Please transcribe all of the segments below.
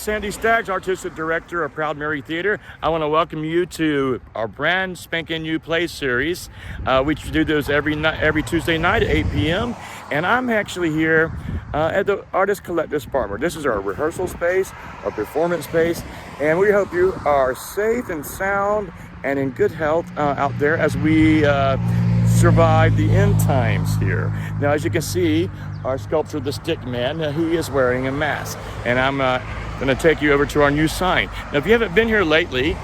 Sandy Staggs, Artistic Director of Proud Mary Theater. I want to welcome you to our brand spanking new play series. We do those every Tuesday night at 8 p.m. And I'm actually here at the Artist Collective Spartanburg. This is our rehearsal space, our performance space, and we hope you are safe and sound and in good health out there as we survive the end times here. Now, as you can see, our sculptor, the Stick Man, he is wearing a mask. And I'm going to take you over to our new sign. Now, if you haven't been here lately,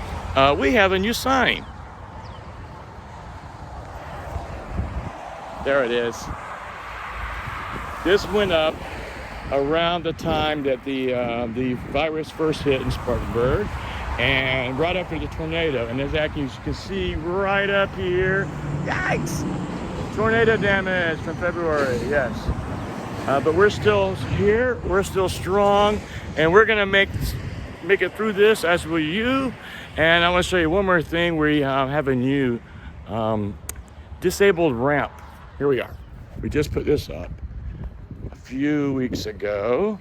we have a new sign. There it is. This went up around the time that the virus first hit in Spartanburg, and right after the tornado. And there's actually, as you can see right up here, yikes! Tornado damage from February, yes. But we're still here, we're still strong, and we're gonna make it through this, as will you. And I want to show you one more thing. We have a new disabled ramp. Here we are. We just put this up a few weeks ago.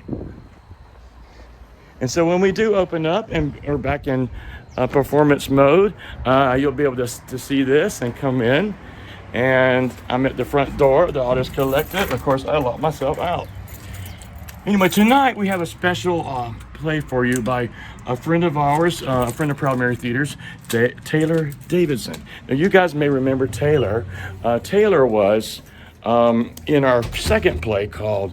And so when we do open up and are back in performance mode, you'll be able to see this and come in. And I'm at the front door of the Artist Collective. Of course, I locked myself out. Anyway, tonight we have a special play for you by a friend of ours, a friend of Proud Mary Theater's, Taylor Davidson. Now, you guys may remember Taylor. Taylor was in our second play called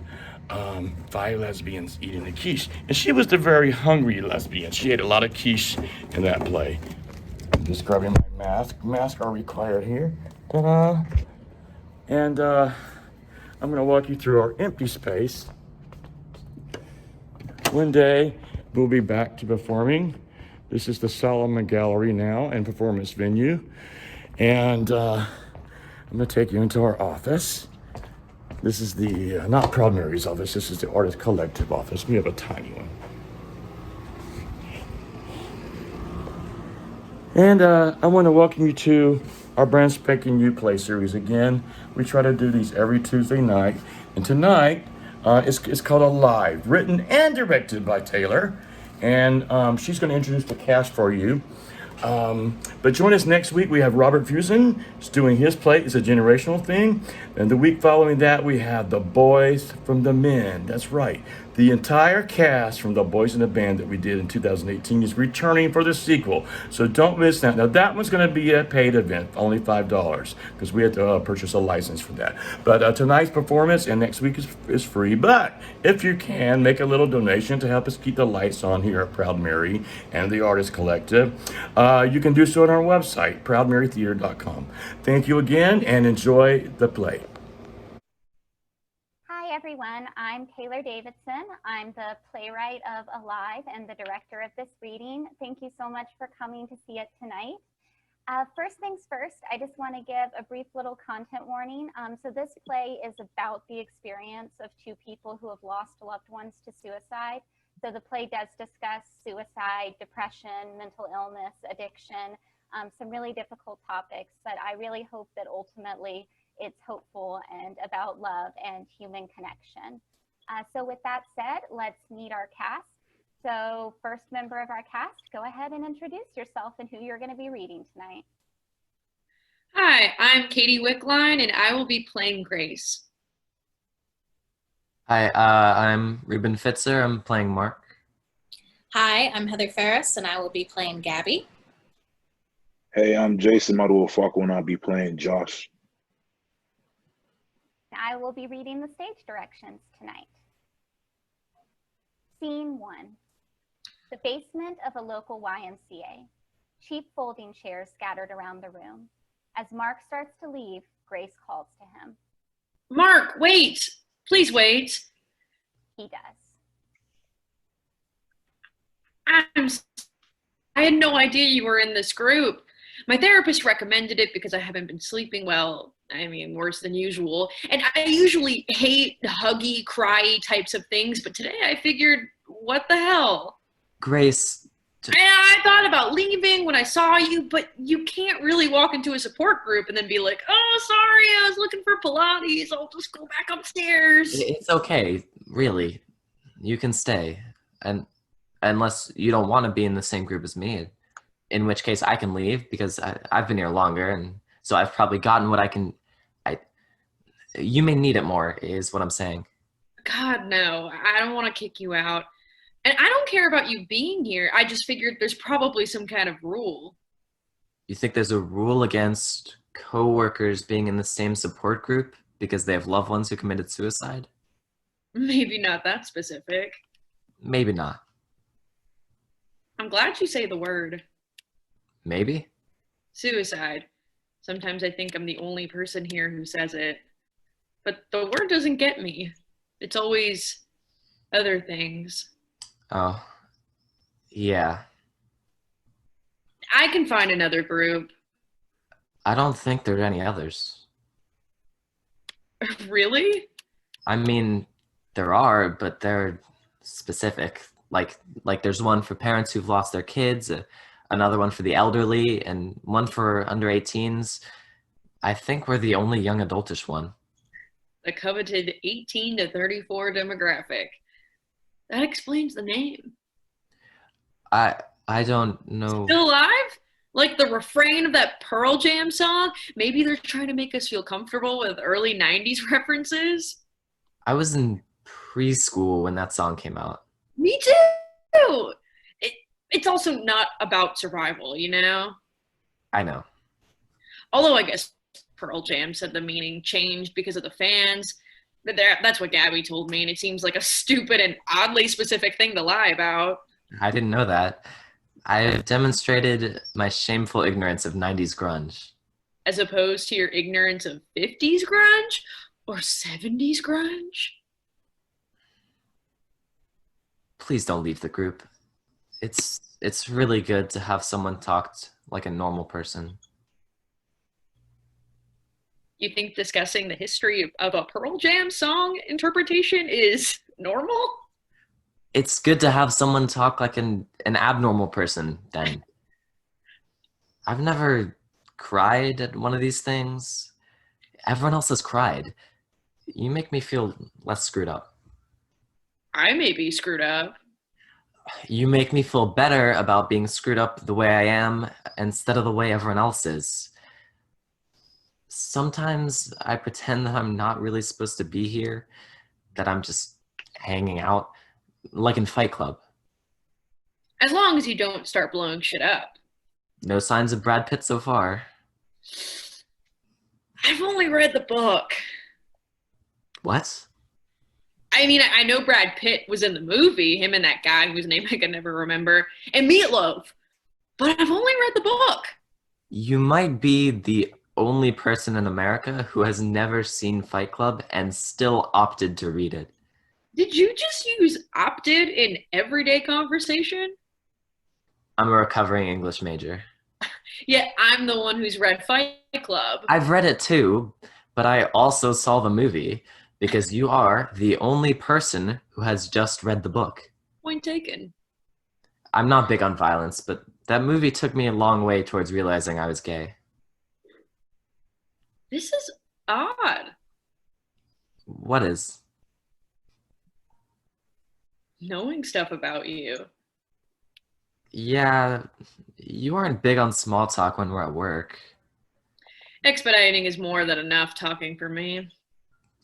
Five Lesbians Eating a Quiche. And she was the very hungry lesbian. She ate a lot of quiche in that play. I'm just grabbing my mask. Masks are required here. Ta-da! And I'm going to walk you through our empty space. One day, we'll be back to performing. This is the Solomon Gallery now and performance venue. And I'm going to take you into our office. This is the, not Proud Mary's office, this is the Artist Collective office. We have a tiny one. And I want to welcome you to our brand spanking new play series. Again, we try to do these every Tuesday night. And tonight, it's called Alive, written and directed by Taylor. And she's going to introduce the cast for you. But join us next week. We have Robert Fusen doing his play. It's a generational thing. And the week following that, we have The Boys from the Men. That's right. The entire cast from The Boys in the Band that we did in 2018 is returning for the sequel. So don't miss that. Now, that one's going to be a paid event, only $5, because we had to purchase a license for that. But tonight's performance and next week is free. But if you can, make a little donation to help us keep the lights on here at Proud Mary and the Artist Collective. You can do so on our website, proudmarytheater.com. Thank you again, and enjoy the play. Hi everyone, I'm Taylor Davidson. I'm the playwright of Alive and the director of this reading. Thank you so much for coming to see it tonight. First things first, I just want to give a brief little content warning. So this play is about the experience of two people who have lost loved ones to suicide. So the play does discuss suicide, depression, mental illness, addiction, some really difficult topics, but I really hope that ultimately it's hopeful and about love and human connection. So with that said, let's meet our cast. So first member of our cast, go ahead and introduce yourself and who you're going to be reading tonight. Hi, I'm Katie Wickline and I will be playing Grace. Hi, I'm Reuben Fitzer. I'm playing Mark. Hi, I'm Heather Pharus and I will be playing Gabby. Hey, I'm Jason Maduafokwa and I'll be playing Josh. I will be reading the stage directions tonight. Scene 1. The basement of a local YMCA. Cheap folding chairs scattered around the room. As Mark starts to leave, Grace calls to him. Mark, wait! Please wait. He does. I had no idea you were in this group. My therapist recommended it because I haven't been sleeping well. I mean, worse than usual. And I usually hate huggy, cryy types of things, but today I figured, what the hell? Grace. And I thought about leaving when I saw you, but you can't really walk into a support group and then be like, oh, sorry, I was looking for Pilates. I'll just go back upstairs. It's okay, really. You can stay. And unless you don't want to be in the same group as me, in which case I can leave because I've been here longer, and so I've probably gotten what I can. You may need it more, is what I'm saying. God, no, I don't want to kick you out. And I don't care about you being here. I just figured there's probably some kind of rule. You think there's a rule against coworkers being in the same support group because they have loved ones who committed suicide? Maybe not that specific. Maybe not. I'm glad you say the word. Maybe? Suicide. Sometimes I think I'm the only person here who says it. But the word doesn't get me. It's always other things. Oh, yeah. I can find another group. I don't think there are any others. Really? I mean, there are, but they're specific. Like there's one for parents who've lost their kids, another one for the elderly, and one for under 18s. I think we're the only young adultish one. The coveted 18 to 34 demographic. That explains the name. I don't know. Still alive? Like the refrain of that Pearl Jam song? Maybe they're trying to make us feel comfortable with early 90s references? I was in preschool when that song came out. Me too! It's also not about survival, you know? I know. Although I guess Pearl Jam said the meaning changed because of the fans. But that's what Gabby told me, and it seems like a stupid and oddly specific thing to lie about. I didn't know that. I've demonstrated my shameful ignorance of 90s grunge. As opposed to your ignorance of 50s grunge or 70s grunge? Please don't leave the group. It's really good to have someone talk like a normal person. You think discussing the history of a Pearl Jam song interpretation is normal? It's good to have someone talk like an abnormal person, then. I've never cried at one of these things. Everyone else has cried. You make me feel less screwed up. I may be screwed up. You make me feel better about being screwed up the way I am instead of the way everyone else is. Sometimes I pretend that I'm not really supposed to be here, that I'm just hanging out, like in Fight Club. As long as you don't start blowing shit up. No signs of Brad Pitt so far. I've only read the book. What? I mean, I know Brad Pitt was in the movie, him and that guy whose name I can never remember, and Meatloaf, but I've only read the book. You might be the only person in America who has never seen Fight Club and still opted to read it. Did you just use opted in everyday conversation? I'm a recovering English major. Yeah, I'm the one who's read Fight Club. I've read it too, but I also saw the movie because you are the only person who has just read the book. Point taken. I'm not big on violence, but that movie took me a long way towards realizing I was gay. This is odd. What is? Knowing stuff about you. Yeah, you aren't big on small talk when we're at work. Expediting is more than enough talking for me.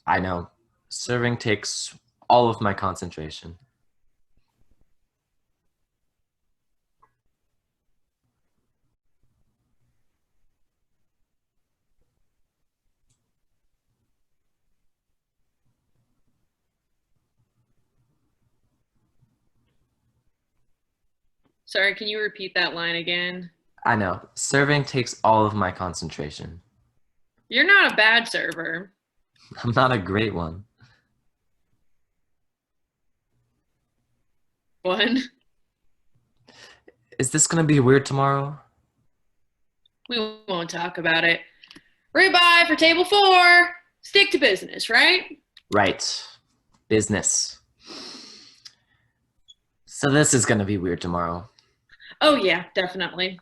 I know. Serving takes all of my concentration. Sorry, can you repeat that line again? I know. Serving takes all of my concentration. You're not a bad server. I'm not a great one. One. Is this gonna be weird tomorrow? We won't talk about it. Ribeye for table 4. Stick to business, right? Right. Business. So this is gonna be weird tomorrow. Oh yeah, definitely.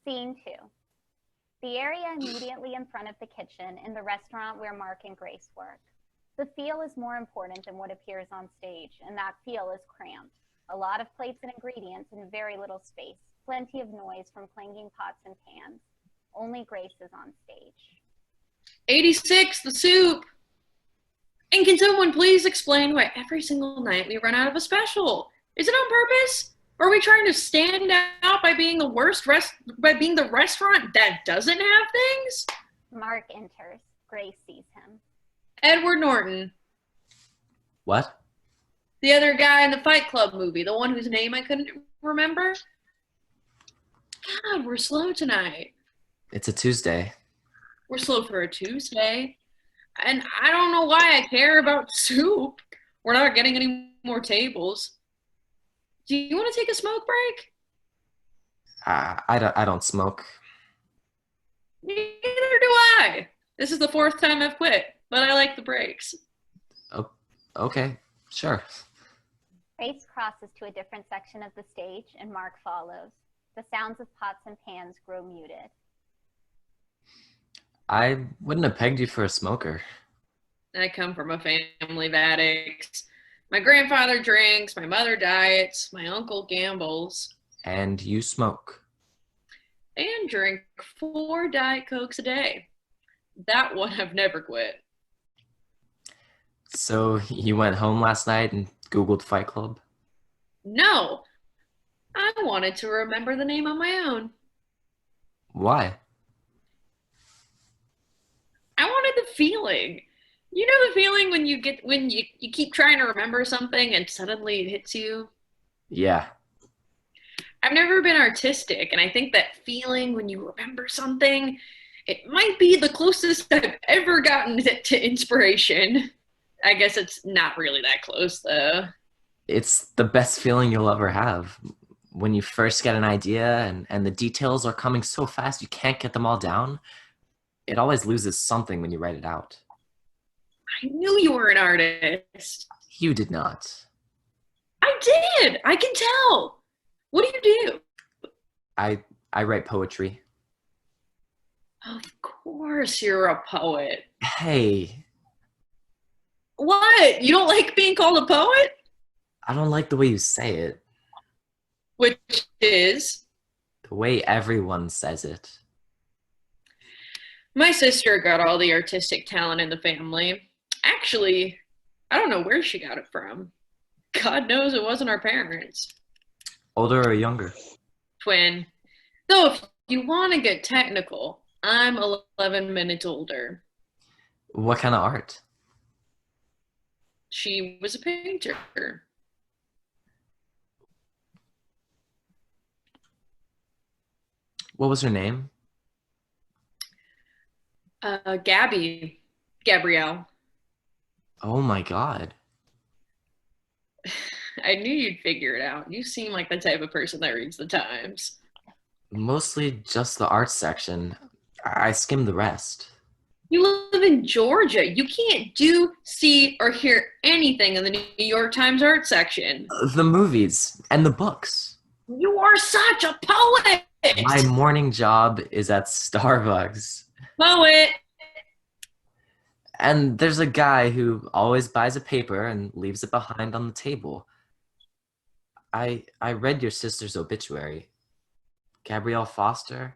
Scene 2. The area immediately in front of the kitchen in the restaurant where Mark and Grace work. The feel is more important than what appears on stage, and that feel is cramped. A lot of plates and ingredients in very little space. Plenty of noise from clanging pots and pans. Only Grace is on stage. 86, the soup. And can someone please explain why every single night we run out of a special? Is it on purpose? Are we trying to stand out by being the restaurant that doesn't have things? Mark enters. Grace sees him. Edward Norton, What? the other guy in the Fight Club movie, the one whose name I couldn't remember. God, we're slow tonight. It's a Tuesday. We're slow for a Tuesday. And I don't know why I care about soup. We're not getting any more tables. Do you want to take a smoke break? I don't smoke. Neither do I. This is the 4th time I've quit, but I like the breaks. Oh, okay, sure. Grace crosses to a different section of the stage, and Mark follows. The sounds of pots and pans grow muted. I wouldn't have pegged you for a smoker. I come from a family of addicts. My grandfather drinks, my mother diets, my uncle gambles. And you smoke. And drink 4 Diet Cokes a day. That one I've never quit. So you went home last night and Googled Fight Club? No, I wanted to remember the name on my own. Why? I wanted the feeling. You know the feeling when you keep trying to remember something and suddenly it hits you? Yeah. I've never been artistic, and I think that feeling when you remember something, it might be the closest I've ever gotten to inspiration. I guess it's not really that close, though. It's the best feeling you'll ever have. When you first get an idea and the details are coming so fast you can't get them all down, it always loses something when you write it out. I knew you were an artist. You did not. I did. I can tell. What do you do? I write poetry. Of course you're a poet. Hey, What? You don't like being called a poet? I don't like the way you say it. Which is? The way everyone says it. My sister got all the artistic talent in the family. Actually, I don't know where she got it from. God knows it wasn't our parents. Older or younger? Twin. Though if you want to get technical, I'm 11 minutes older. What kind of art? She was a painter. What was her name? Gabrielle. Oh my God. I knew you'd figure it out. You seem like the type of person that reads the Times. Mostly just the art section. I skimmed the rest. You live in Georgia. You can't do, see, or hear anything in the New York Times art section. The movies and the books. You are such a poet! My morning job is at Starbucks. Poet! And there's a guy who always buys a paper and leaves it behind on the table. I read your sister's obituary. Gabrielle Foster.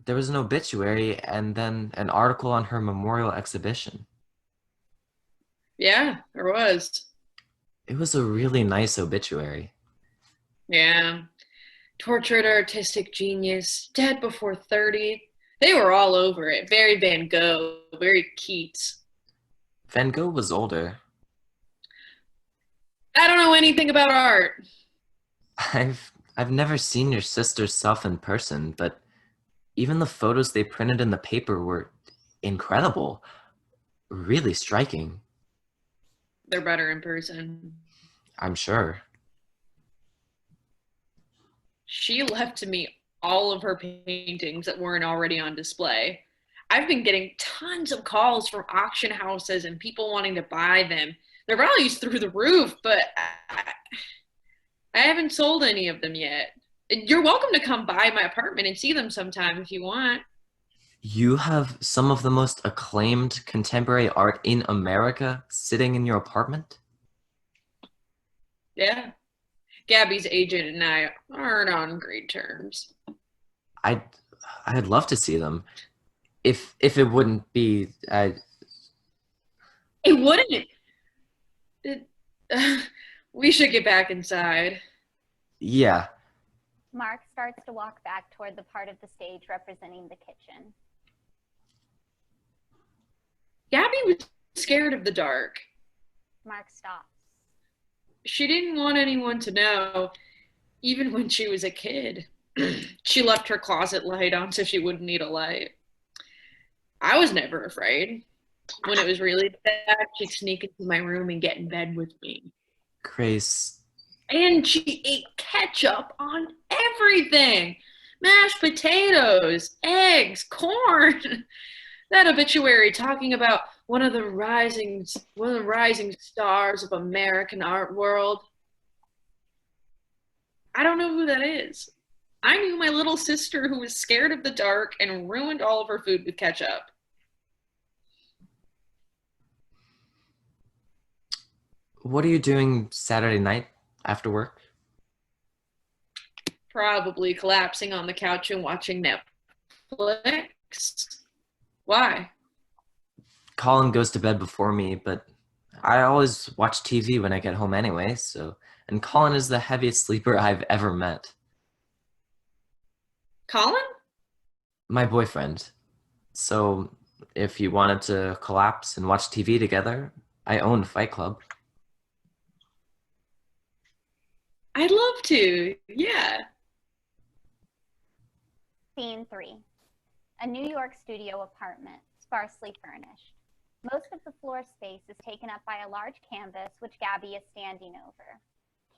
There was an obituary and then an article on her memorial exhibition. Yeah, there was. It was a really nice obituary. Yeah. Tortured artistic genius, dead before 30. They were all over it. Very Van Gogh, very Keats. Van Gogh was older. I don't know anything about art. I've never seen your sister's self in person, but even the photos they printed in the paper were incredible. Really striking. They're better in person. I'm sure. She left to me all of her paintings that weren't already on display. I've been getting tons of calls from auction houses and people wanting to buy them. Their value's through the roof, but I haven't sold any of them yet. You're welcome to come by my apartment and see them sometime if you want. You have some of the most acclaimed contemporary art in America sitting in your apartment? Yeah. Gabby's agent and I aren't on great terms. I'd love to see them. If it wouldn't be, It wouldn't. It, we should get back inside. yeah. Mark starts to walk back toward the part of the stage representing the kitchen. Gabby was scared of the dark. Mark stops. She didn't want anyone to know, even when she was a kid. She left her closet light on so she wouldn't need a light. I was never afraid. When it was really bad, she'd sneak into my room and get in bed with me. Grace, And she ate ketchup on everything. Mashed potatoes, eggs, corn. That obituary talking about one of the rising stars of American art world. I don't know who that is. I knew my little sister who was scared of the dark and ruined all of her food with ketchup. what are you doing Saturday night after work? Probably collapsing on the couch and watching Netflix. Why? Colin goes to bed before me, but I always watch TV when I get home anyway, so, and Colin is the heaviest sleeper I've ever met. Colin? My boyfriend. So if you wanted to collapse and watch TV together, I own Fight Club. I'd love to, yeah. Scene 3. A New York studio apartment, sparsely furnished. Most of the floor space is taken up by a large canvas which Gabby is standing over.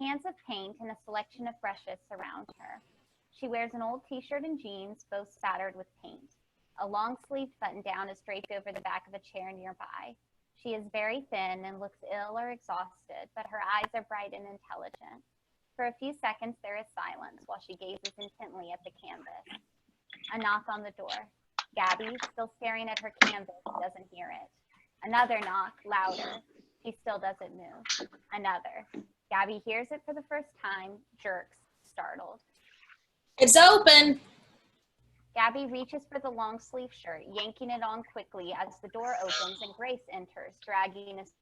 Cans of paint and a selection of brushes surround her. She wears an old t-shirt and jeans, both spattered with paint. A long-sleeved button-down is draped over the back of a chair nearby. She is very thin and looks ill or exhausted, but her eyes are bright and intelligent. For a few seconds, there is silence while she gazes intently at the canvas. A knock on the door. Gabby, still staring at her canvas, doesn't hear it. Another knock, louder. She still doesn't move. Another. Gabby hears it for the first time, jerks, startled. It's open. Gabby reaches for the long sleeve shirt, yanking it on quickly as the door opens and Grace enters, dragging a suitcase.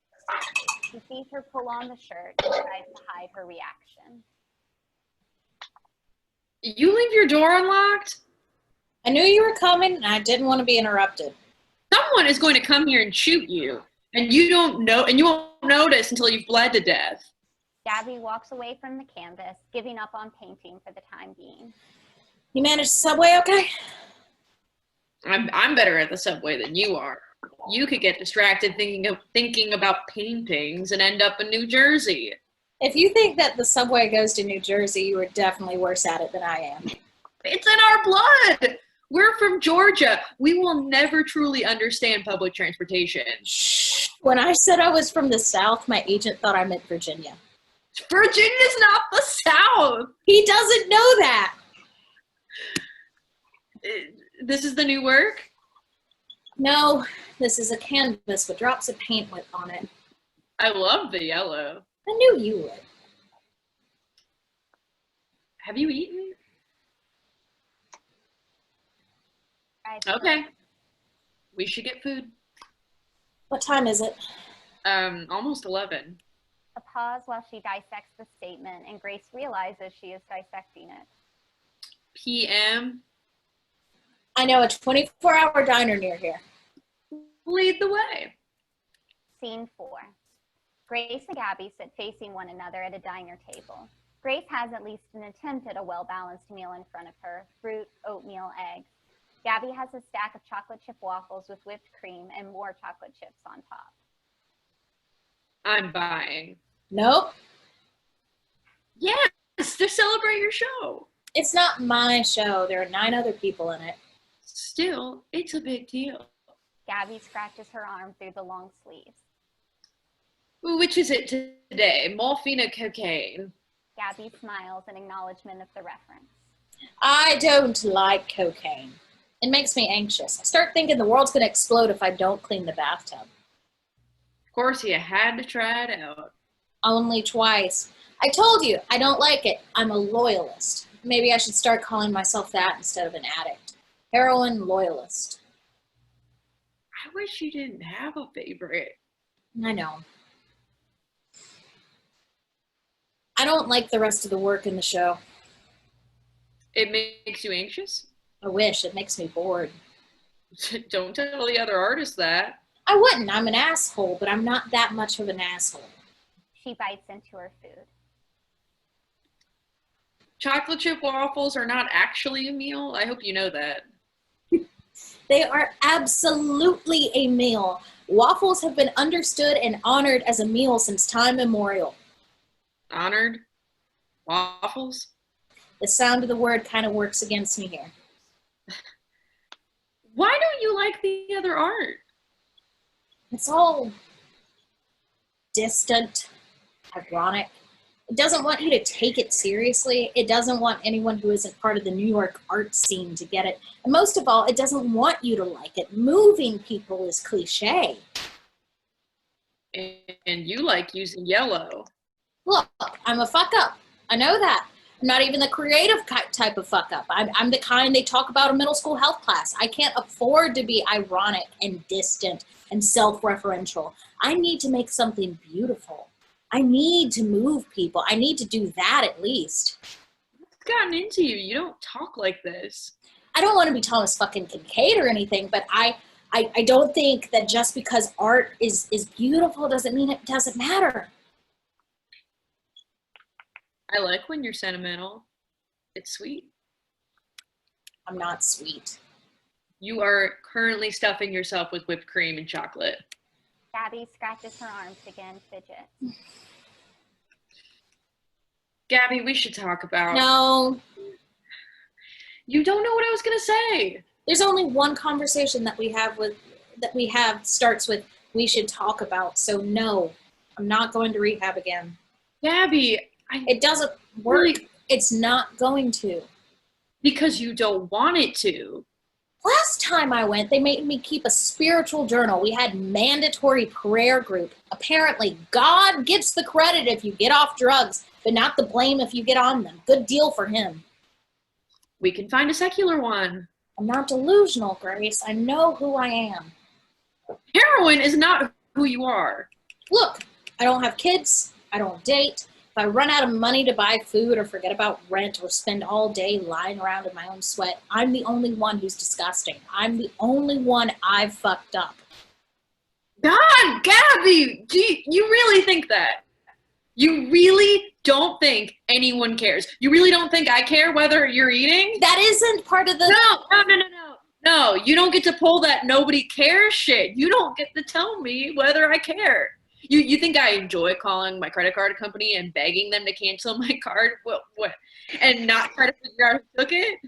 She sees her pull on the shirt and tries to hide her reaction. You leave your door unlocked? I knew you were coming and I didn't want to be interrupted. Someone is going to come here and shoot you, and you don't know, and you won't notice until you've bled to death. Gabby walks away from the canvas, giving up on painting for the time being. You managed the subway okay? I'm better at the subway than you are. You could get distracted thinking about paintings and end up in New Jersey. If you think that the subway goes to New Jersey, you are definitely worse at it than I am. It's in our blood. We're from Georgia. We will never truly understand public transportation. Shh. When I said I was from the South, my agent thought I meant Virginia. Virginia's not the South. He doesn't know that. This is the new work? No, this is a canvas with drops of paint on it. I love the yellow. I knew you would. Have you eaten? Okay. We should get food. What time is it? Almost 11. A pause while she dissects the statement, and Grace realizes she is dissecting it. PM. I know a 24-hour diner near here. Lead the way. Scene 4. Grace and Gabby sit facing one another at a diner table. Grace has at least an attempt at a well-balanced meal in front of her: fruit, oatmeal, eggs. Gabby has a stack of chocolate chip waffles with whipped cream and more chocolate chips on top. I'm buying. Nope. Yes, to celebrate your show. It's not my show. There are 9 other people in it. Still, it's a big deal. Gabby scratches her arm through the long sleeves. Which is it today? Morphine or cocaine? Gabby smiles in acknowledgement of the reference. I don't like cocaine. It makes me anxious. I start thinking the world's going to explode if I don't clean the bathtub. Of course, you had to try it out. Only twice. I told you, I don't like it. I'm a loyalist. Maybe I should start calling myself that instead of an addict. Heroin loyalist. I wish you didn't have a favorite. I know. I don't like the rest of the work in the show. It makes you anxious? I wish. It makes me bored. Don't tell the other artists that. I wouldn't. I'm an asshole, but I'm not that much of an asshole. She bites into her food. Chocolate chip waffles are not actually a meal. I hope you know that. They are absolutely a meal. Waffles have been understood and honored as a meal since time immemorial. Honored? Waffles? The sound of the word kind of works against me here. Why don't you like the other art? It's all distant, ironic. It doesn't want you to take it seriously. It doesn't want anyone who isn't part of the New York art scene to get it. And most of all, it doesn't want you to like it. Moving people is cliche. And you like using yellow. Look, I'm a fuck up. I know that. I'm not even the creative type of fuck up. I'm the kind they talk about in middle school health class. I can't afford to be ironic and distant and self-referential. I need to make something beautiful. I need to move people. I need to do that at least. What's gotten into you? You don't talk like this. I don't want to be Thomas fucking Kincaid or anything, but I don't think that just because art is beautiful doesn't mean it doesn't matter. I like when you're sentimental. It's sweet. I'm not sweet. You are currently stuffing yourself with whipped cream and chocolate. Gabby scratches her arms again, fidgets. Gabby, we should talk about... No. You don't know what I was going to say. There's only one conversation that we have starts with, we should talk about. So no, I'm not going to rehab again. Gabby, it doesn't work. Really? It's not going to. Because you don't want it to. Last time I went, they made me keep a spiritual journal. We had mandatory prayer group. Apparently, God gets the credit if you get off drugs, but not the blame if you get on them. Good deal for him. We can find a secular one. I'm not delusional, Grace. I know who I am. Heroin is not who you are. Look, I don't have kids. I don't date. If I run out of money to buy food or forget about rent or spend all day lying around in my own sweat, I'm the only one who's disgusting. I'm the only one I've fucked up. God, Gabby, do you really think that? You really don't think anyone cares? You really don't think I care whether you're eating? That isn't part of the... No, you don't get to pull that nobody cares shit. You don't get to tell me whether I care. You think I enjoy calling my credit card company and begging them to cancel my card? What? And not try to figure out who took it?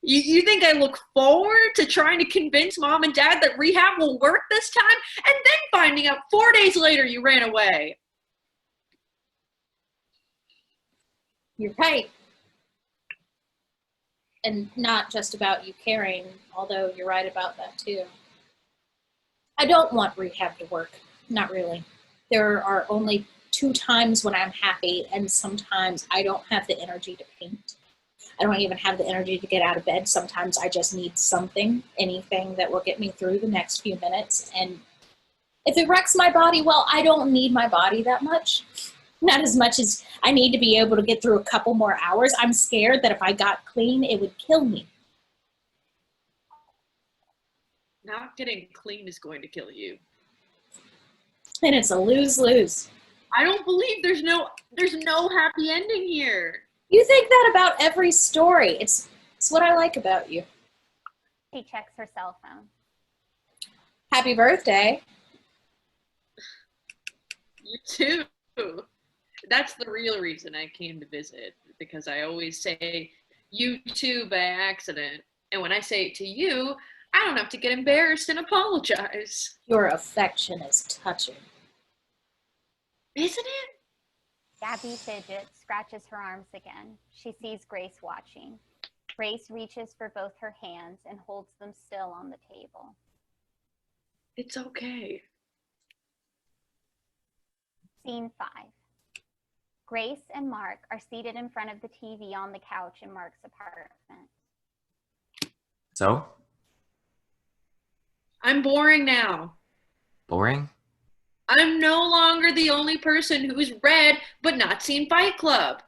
You think I look forward to trying to convince mom and dad that rehab will work this time? And then finding out 4 days later you ran away. You're right. And not just about you caring, although you're right about that too. I don't want rehab to work. Not really. There are only 2 times when I'm happy, and sometimes I don't have the energy to paint. I don't even have the energy to get out of bed. Sometimes I just need something, anything that will get me through the next few minutes. And if it wrecks my body, well, I don't need my body that much. Not as much as I need to be able to get through a couple more hours. I'm scared that if I got clean, it would kill me. Not getting clean is going to kill you. And it's a lose-lose. I don't believe there's no happy ending here. You think that about every story. It's what I like about you. She checks her cell phone. Happy birthday. You too. That's the real reason I came to visit, because I always say you too by accident. And when I say it to you, I don't have to get embarrassed and apologize. Your affection is touching. Isn't it? Gabby fidgets, scratches her arms again. She sees Grace watching. Grace reaches for both her hands and holds them still on the table. It's okay. Scene 5. Grace and Mark are seated in front of the TV on the couch in Mark's apartment. So? I'm boring now. Boring? I'm no longer the only person who's read but not seen Fight Club.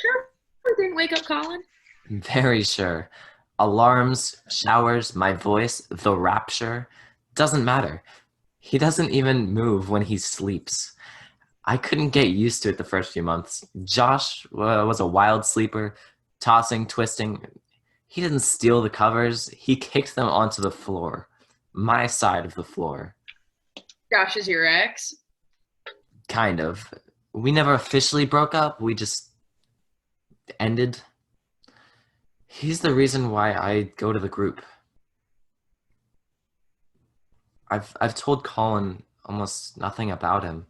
Sure we didn't wake up Colin? Very sure. Alarms, showers, my voice, the rapture. Doesn't matter. He doesn't even move when he sleeps. I couldn't get used to it the first few months. Josh was a wild sleeper, tossing, twisting. He didn't steal the covers. He kicked them onto the floor. My side of the floor. Josh is your ex? Kind of. We never officially broke up. We just ended. He's the reason why I go to the group. I've told Colin almost nothing about him.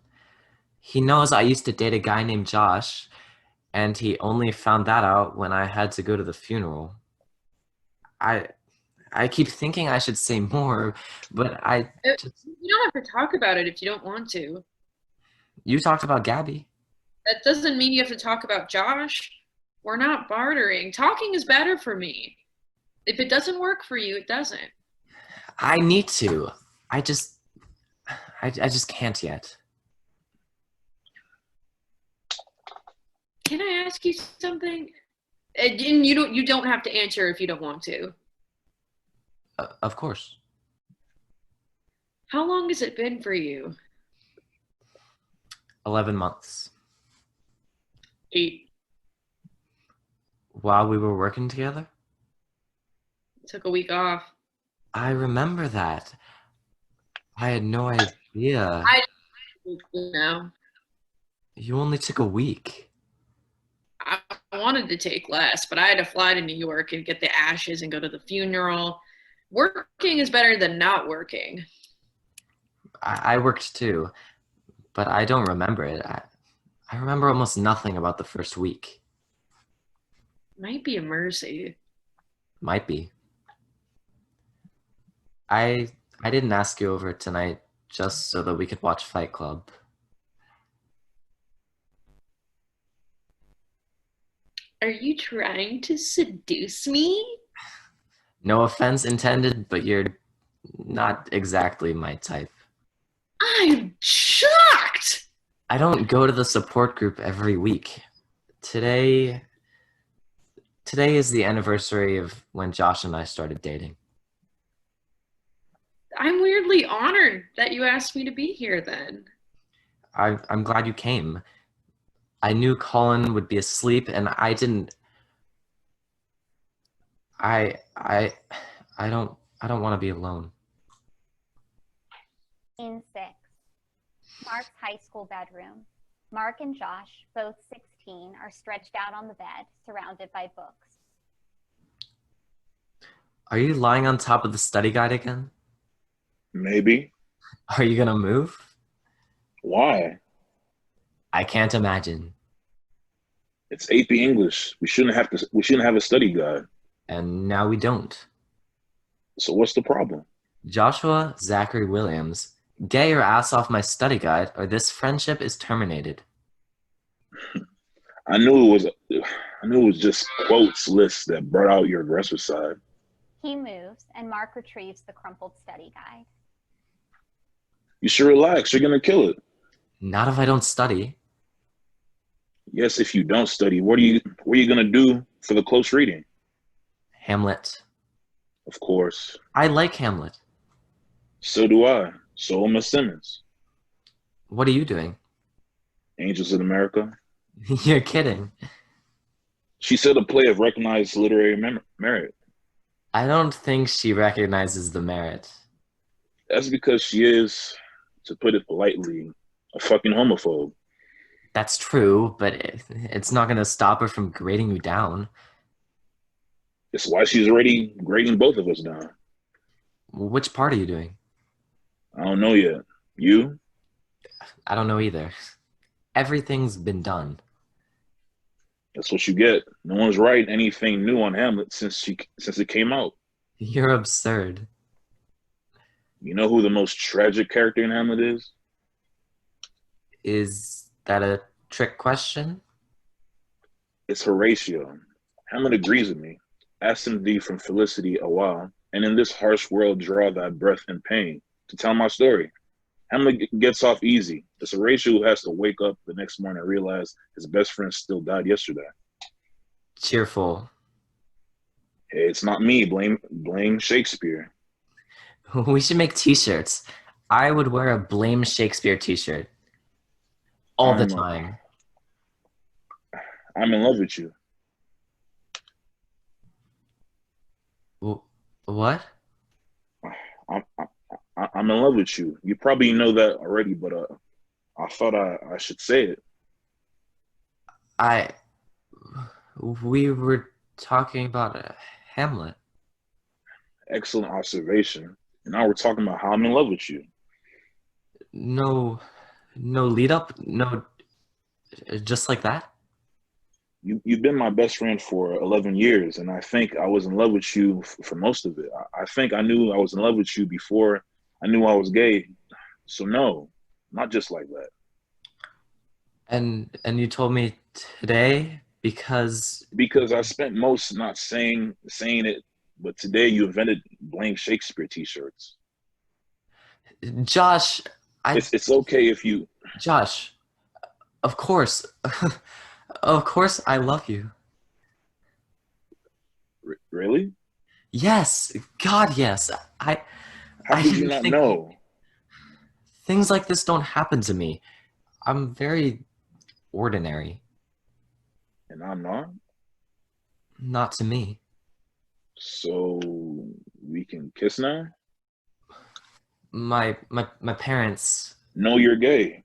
He knows I used to date a guy named Josh, and he only found that out when I had to go to the funeral. I keep thinking I should say more, but You don't have to talk about it if you don't want to. You talked about Gabby. That doesn't mean you have to talk about Josh. We're not bartering. Talking is better for me. If it doesn't work for you, it doesn't. I need to. I just can't yet. Can I ask you something? And you don't have to answer if you don't want to. Of course. How long has it been for you? 11 months. 8. While we were working together? Took a week off. I remember that. I had no idea. No. You only took a week. I wanted to take less, but I had to fly to New York and get the ashes and go to the funeral. Working is better than not working. I worked too, but I don't remember it. I remember almost nothing about the first week. Might be a mercy. Might be. I didn't ask you over tonight just so that we could watch Fight Club. Are you trying to seduce me? No offense intended, but you're not exactly my type. I'm shocked! I don't go to the support group every week. Today is the anniversary of when Josh and I started dating. I'm weirdly honored that you asked me to be here then. I'm glad you came. I knew Colin would be asleep, and I didn't. I don't want to be alone. Scene 6. Mark's high school bedroom. Mark and Josh, both 16, are stretched out on the bed, surrounded by books. Are you lying on top of the study guide again? Maybe. Are you gonna move? Why? I can't imagine. It's AP English. We shouldn't have a study guide. And now we don't. So what's the problem? Joshua Zachary Williams, get your ass off my study guide or this friendship is terminated. I knew it was just quotes lists that brought out your aggressive side. He moves, and Mark retrieves the crumpled study guide. You should relax. You're gonna kill it. Not if I don't study. Yes, if you don't study, what are you gonna do for the close reading? Hamlet. Of course. I like Hamlet. So do I. So Miss Simmons. What are you doing? Angels in America. You're kidding. She said a play of recognized literary merit. I don't think she recognizes the merit. That's because she is, to put it politely, a fucking homophobe. That's true, but it's not going to stop her from grading you down. It's why she's already grading both of us down. Which part are you doing? I don't know yet. You? I don't know either. Everything's been done. That's what you get. No one's writing anything new on Hamlet since it came out. You're absurd. You know who the most tragic character in Hamlet is? Is that a trick question? It's Horatio. Hamlet agrees with me. Absent thee from felicity a while, and in this harsh world draw thy breath in pain to tell my story. Hamlet gets off easy. It's Horatio who has to wake up the next morning and realize his best friend still died yesterday. Cheerful. Hey, it's not me. Blame Shakespeare. We should make t-shirts. I would wear a Blame Shakespeare t-shirt all the time. I'm in love with you. What? I'm in love with you. You probably know that already, but I thought I should say it. We were talking about Hamlet. Excellent observation. And now we're talking about how I'm in love with you. No lead up? No, just like that? You've been my best friend for 11 years, and I think I was in love with you for most of it. I think I knew I was in love with you before I knew I was gay. So no, not just like that. And you told me today because I spent most not saying it, but today you invented Blame Shakespeare t-shirts. Josh, it's okay if you... Josh, of course. Of course I love you. Really? Yes. God, yes. How did you not know? Things like this don't happen to me. I'm very ordinary. And I'm not? Not to me. So we can kiss now? My parents... know you're gay.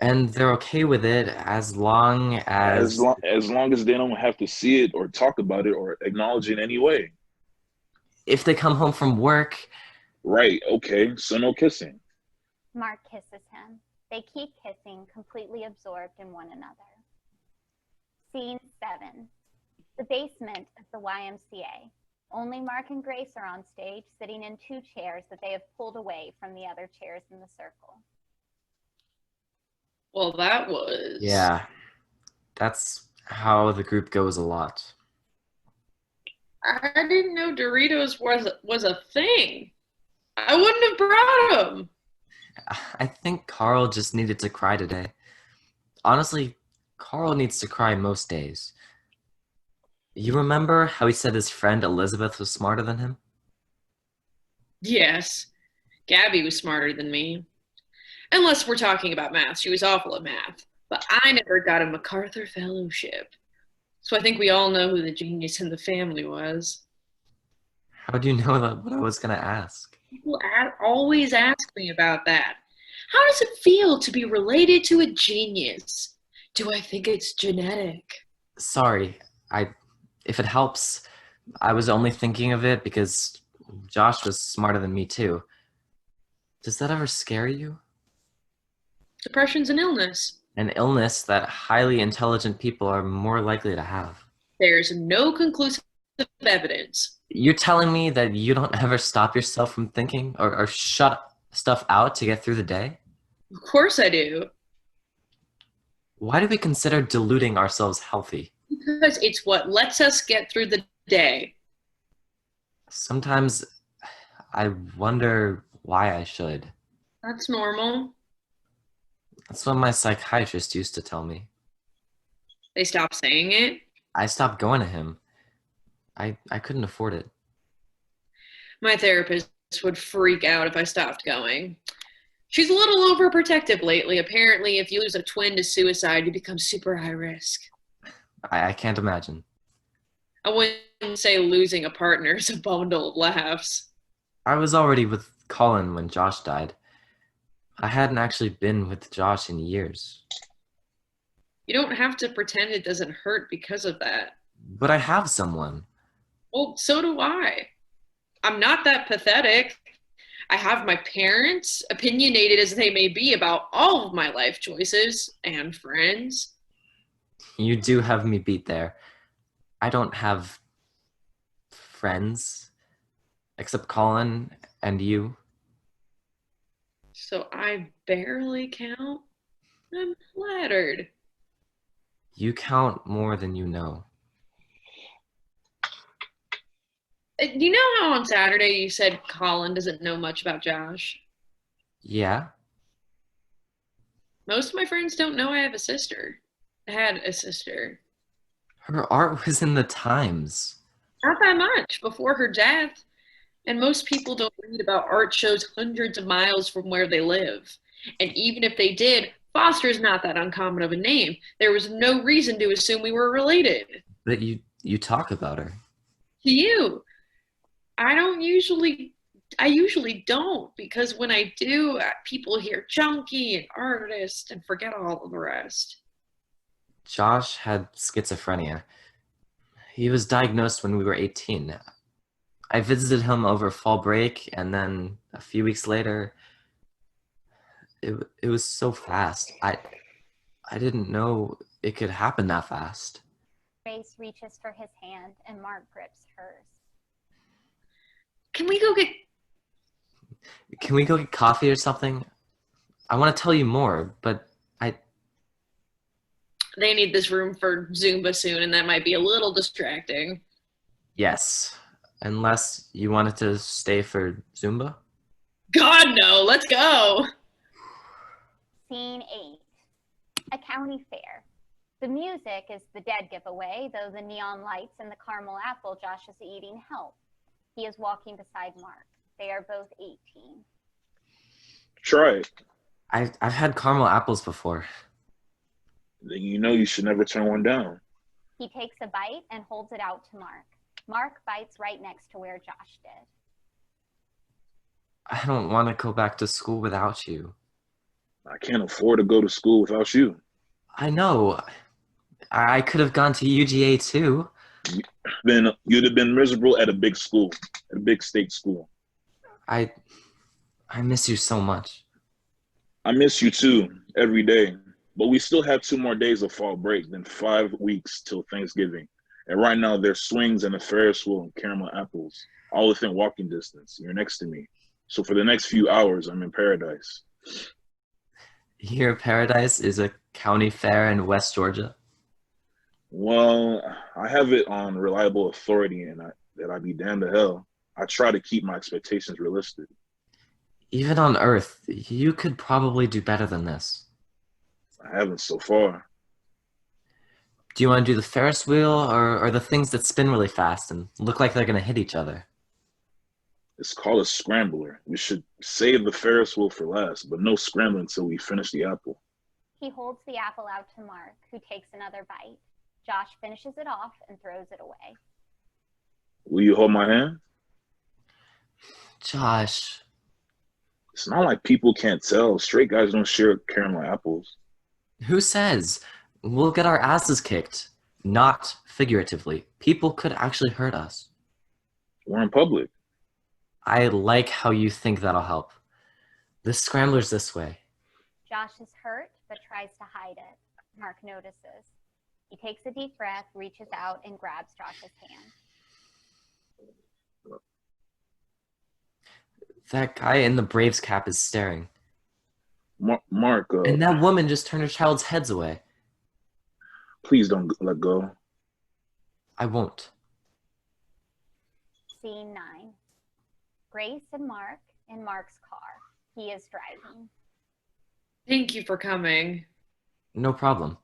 And they're okay with it as long as... As long as they don't have to see it or talk about it or acknowledge it in any way. If they come home from work... Right, okay, so no kissing. Mark kisses him. They keep kissing, completely absorbed in one another. Scene 7. The basement of the YMCA. Only Mark and Grace are on stage, sitting in 2 chairs that they have pulled away from the other chairs in the circle. Well, that was... Yeah, that's how the group goes a lot. I didn't know Doritos was a thing. I wouldn't have brought them. I think Carl just needed to cry today. Honestly, Carl needs to cry most days. You remember how he said his friend Elizabeth was smarter than him? Yes, Gabby was smarter than me. Unless we're talking about math. She was awful at math. But I never got a MacArthur Fellowship. So I think we all know who the genius in the family was. How do you know that what I was going to ask? People always ask me about that. How does it feel to be related to a genius? Do I think it's genetic? Sorry, if it helps, I was only thinking of it because Josh was smarter than me too. Does that ever scare you? Depression's an illness. An illness that highly intelligent people are more likely to have. There's no conclusive evidence. You're telling me that you don't ever stop yourself from thinking or shut stuff out to get through the day? Of course I do. Why do we consider diluting ourselves healthy? Because it's what lets us get through the day. Sometimes I wonder why I should. That's normal. That's what my psychiatrist used to tell me. They stopped saying it? I stopped going to him. I couldn't afford it. My therapist would freak out if I stopped going. She's a little overprotective lately. Apparently, if you lose a twin to suicide, you become super high risk. I can't imagine. I wouldn't say losing a partner is a bundle of laughs. I was already with Colin when Josh died. I hadn't actually been with Josh in years. You don't have to pretend it doesn't hurt because of that. But I have someone. Well, so do I. I'm not that pathetic. I have my parents, opinionated as they may be about all of my life choices, and friends. You do have me beat there. I don't have friends, except Colin and you. So I barely count? I'm flattered. You count more than you know. You know how on Saturday you said Colin doesn't know much about Josh? Yeah? Most of my friends don't know I have a sister. I had a sister. Her art was in the Times. Not that much before her death. And most people don't read about art shows hundreds of miles from where they live. And even if they did, Foster is not that uncommon of a name. There was no reason to assume we were related. But you talk about her. To you, I usually don't, because when I do, people hear junkie and artist and forget all of the rest. Josh had schizophrenia. He was diagnosed when we were 18. I visited him over fall break, and then a few weeks later, it was so fast. I didn't know it could happen that fast. Grace reaches for his hand and Mark grips hers. Can we go get coffee or something? I want to tell you more, but They need this room for Zumba soon, and that might be a little distracting. Yes. Unless you wanted to stay for Zumba? God, no. Let's go. Scene 8. A county fair. The music is the dead giveaway, though the neon lights and the caramel apple Josh is eating help. He is walking beside Mark. They are both 18. Try it. I've had caramel apples before. Then you know you should never turn one down. He takes a bite and holds it out to Mark. Mark bites right next to where Josh did. I don't want to go back to school without you. I can't afford to go to school without you. I know. I could have gone to UGA too. Then you'd have been miserable at a big school, at a big state school. I miss you so much. I miss you too, every day. But we still have 2 more days of fall break, then 5 weeks till Thanksgiving. And right now there's swings and a Ferris wheel and caramel apples, all within walking distance. You're next to me. So for the next few hours, I'm in paradise. Your paradise is a county fair in West Georgia? Well, I have it on reliable authority, and that I'd be damned to hell. I try to keep my expectations realistic. Even on Earth, you could probably do better than this. I haven't so far. Do you want to do the Ferris wheel or the things that spin really fast and look like they're going to hit each other? It's called a scrambler. We should save the Ferris wheel for last, but no scrambling until we finish the apple. He holds the apple out to Mark, who takes another bite. Josh finishes it off and throws it away. Will you hold my hand? Josh. It's not like people can't tell. Straight guys don't share caramel apples. Who says? We'll get our asses kicked. Not figuratively. People could actually hurt us. We're in public. I like how you think that'll help. The scrambler's this way. Josh is hurt, but tries to hide it. Mark notices. He takes a deep breath, reaches out, and grabs Josh's hand. That guy in the Braves cap is staring. Mark. And that woman just turned her child's heads away. Please don't let go. I won't. Scene 9. Grace and Mark in Mark's car. He is driving. Thank you for coming. No problem.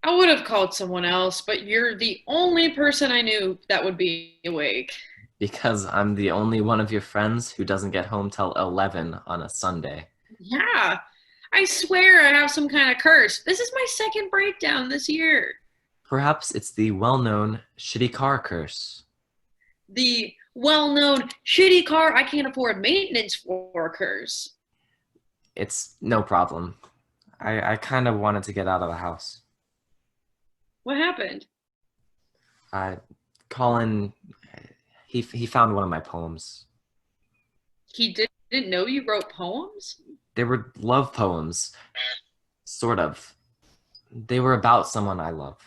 I would have called someone else, but you're the only person I knew that would be awake. Because I'm the only one of your friends who doesn't get home till 11 on a Sunday. Yeah, I swear I have some kind of curse. This is my second breakdown this year. Perhaps it's the well-known shitty car curse. The well-known shitty car I can't afford maintenance for curse. It's no problem. I kind of wanted to get out of the house. What happened? Colin, he found one of my poems. He didn't know you wrote poems? They were love poems. Sort of. They were about someone I love.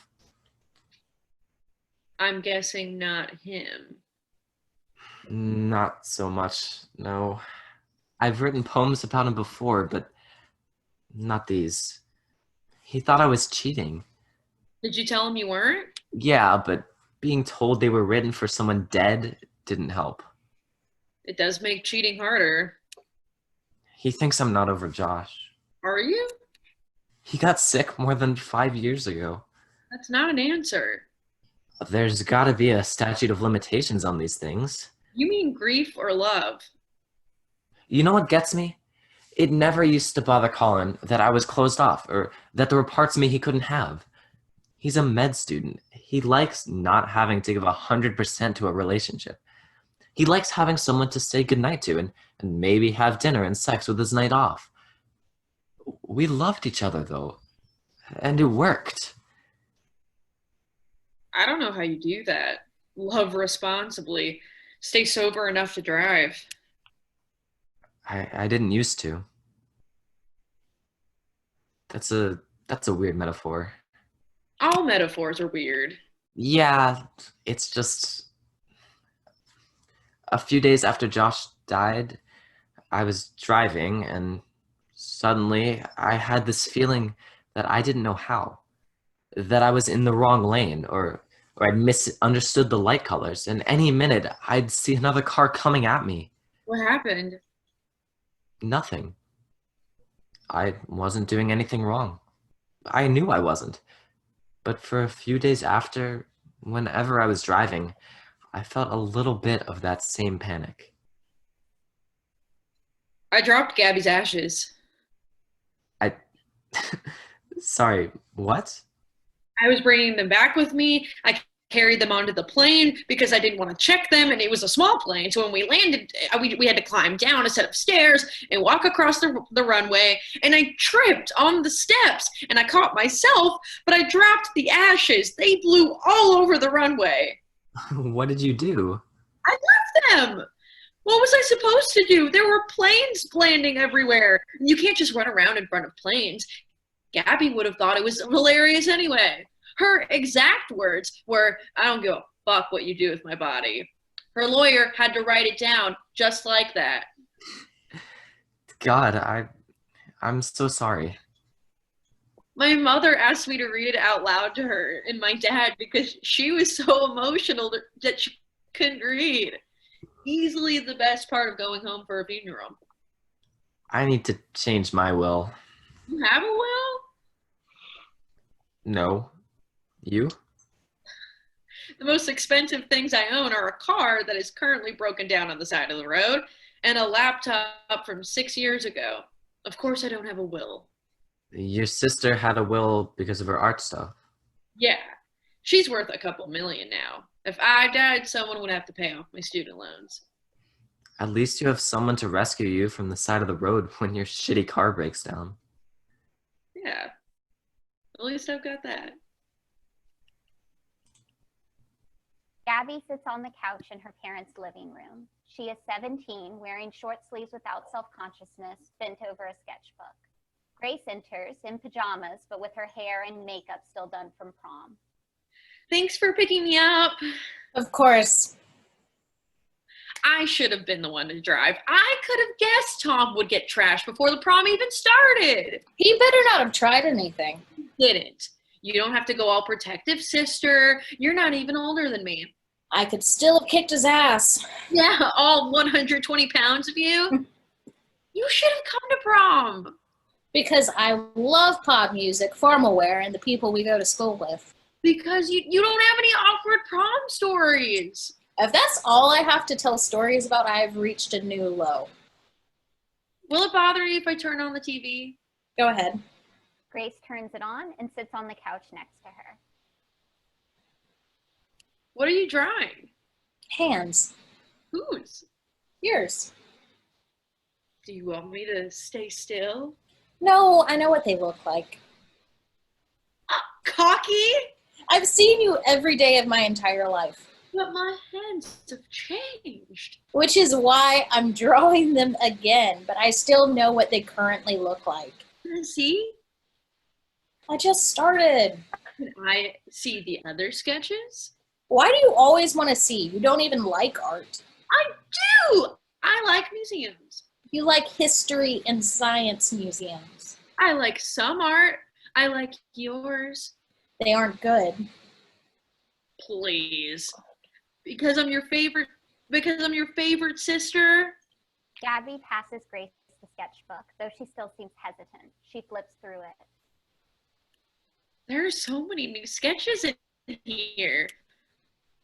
I'm guessing not him. Not so much, no. I've written poems about him before, but Not these. He thought I was cheating. Did you tell him you weren't? Yeah, but being told they were written for someone dead didn't help. It does make cheating harder. He thinks I'm not over Josh. Are you? He got sick more than 5 years ago. That's not an answer. There's gotta be a statute of limitations on these things. You mean grief or love? You know what gets me? It never used to bother Colin that I was closed off or that there were parts of me he couldn't have. He's a med student. He likes not having to give 100% to a relationship. He likes having someone to say goodnight to and maybe have dinner and sex with his night off. We loved each other, though, and it worked. I don't know how you do that. Love responsibly. Stay sober enough to drive. I didn't used to. That's a weird metaphor. All metaphors are weird. Yeah, it's just a few days after Josh died, I was driving and suddenly I had this feeling that I didn't know how. That I was in the wrong lane or I'd misunderstood the light colors and any minute I'd see another car coming at me. What happened? Nothing. I wasn't doing anything wrong. I knew I wasn't. But for a few days after, whenever I was driving, I felt a little bit of that same panic. I dropped Gabby's ashes. Sorry, what? I was bringing them back with me. I carried them onto the plane because I didn't want to check them, and it was a small plane. So when we landed, we had to climb down a set of stairs and walk across the runway, and I tripped on the steps, and I caught myself, but I dropped the ashes. They blew all over the runway. What did you do? I left them. What was I supposed to do? There were planes landing everywhere. You can't just run around in front of planes. Gabby would have thought it was hilarious anyway. Her exact words were, "I don't give a fuck what you do with my body." Her lawyer had to write it down just like that. God, I'm so sorry. My mother asked me to read it out loud to her and my dad because she was so emotional that she couldn't read. Easily the best part of going home for a funeral. I need to change my will. You have a will? No. You? The most expensive things I own are a car that is currently broken down on the side of the road and a laptop from 6 years ago. Of course I don't have a will. Your sister had a will because of her art stuff. Yeah, she's worth a couple million now. If I died, someone would have to pay off my student loans. At least you have someone to rescue you from the side of the road when your shitty car breaks down. Yeah, at least I've got that. Gabby sits on the couch in her parents' living room. She is 17, wearing short sleeves without self-consciousness, bent over a sketchbook. Grace enters in pajamas, but with her hair and makeup still done from prom. Thanks for picking me up. Of course. I should have been the one to drive. I could have guessed Tom would get trashed before the prom even started. He better not have tried anything. He didn't. You don't have to go all protective, sister. You're not even older than me. I could still have kicked his ass. Yeah, all 120 pounds of you. You should have come to prom. Because I love pop music, formal wear, and the people we go to school with. Because you don't have any awkward prom stories. If that's all I have to tell stories about, I've reached a new low. Will it bother you if I turn on the TV? Go ahead. Grace turns it on and sits on the couch next to her. What are you drawing? Hands. Whose? Yours. Do you want me to stay still? No, I know what they look like. Cocky? I've seen you every day of my entire life. But my hands have changed. Which is why I'm drawing them again, but I still know what they currently look like. See? I just started. Can I see the other sketches? Why do you always want to see? You don't even like art. I do! I like museums. You like history and science museums. I like some art. I like yours. They aren't good. Please. Because I'm your favorite sister. Gabby passes Grace the sketchbook, though she still seems hesitant. She flips through it. There are so many new sketches in here.